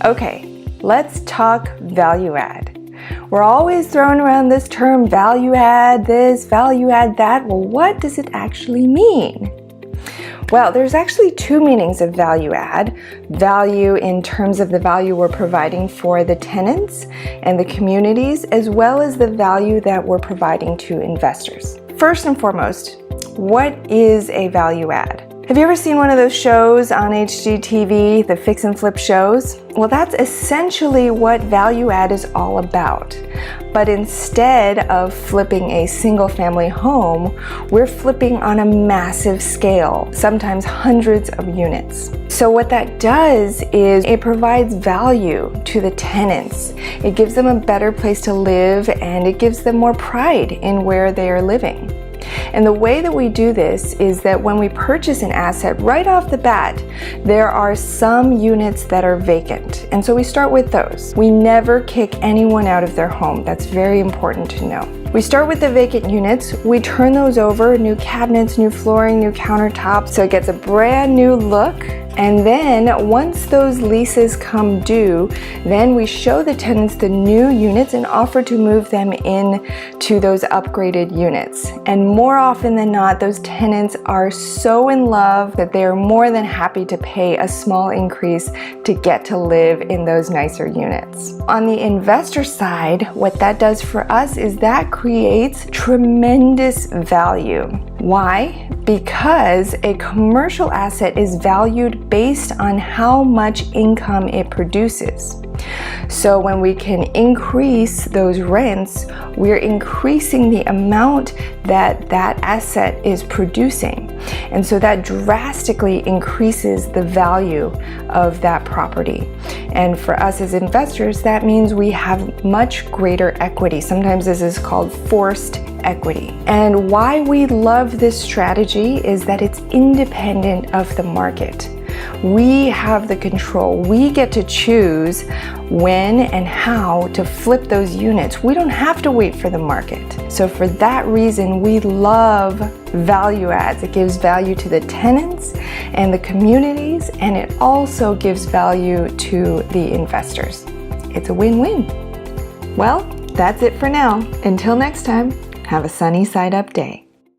Okay, let's talk value add. We're always throwing around this term value add this, value add that. Well, what does it actually mean? Well, there's actually two meanings of value add. Value in terms of the value we're providing for the tenants and the communities, as well as the value that we're providing to investors. First and foremost, what is a value add? Have you ever seen one of those shows on HGTV, the fix and flip shows? Well, that's essentially what value add is all about. But instead of flipping a single family home, we're flipping on a massive scale, sometimes hundreds of units. So what that does is it provides value to the tenants. It gives them a better place to live, and it gives them more pride in where they are living. And the way that we do this is that when we purchase an asset, right off the bat, there are some units that are vacant. And so we start with those. We never kick anyone out of their home. That's very important to know. We start with the vacant units. We turn those over, new cabinets, new flooring, new countertops, so it gets a brand new look. And then once those leases come due, then we show the tenants the new units and offer to move them in to those upgraded units. And more often than not, those tenants are so in love that they are more than happy to pay a small increase to get to live in those nicer units. On the investor side, what that does for us is that creates tremendous value. Why? Because a commercial asset is valued based on how much income it produces. So when we can increase those rents, we're increasing the amount that that asset is producing. And so that drastically increases the value of that property. And for us as investors, that means we have much greater equity. Sometimes this is called forced equity. And why we love this strategy is that it's independent of the market. We have the control. We get to choose when and how to flip those units. We don't have to wait for the market. So for that reason, we love value adds. It gives value to the tenants and the communities, and it also gives value to the investors. It's a win-win. Well, that's it for now. Until next time, have a sunny side up day.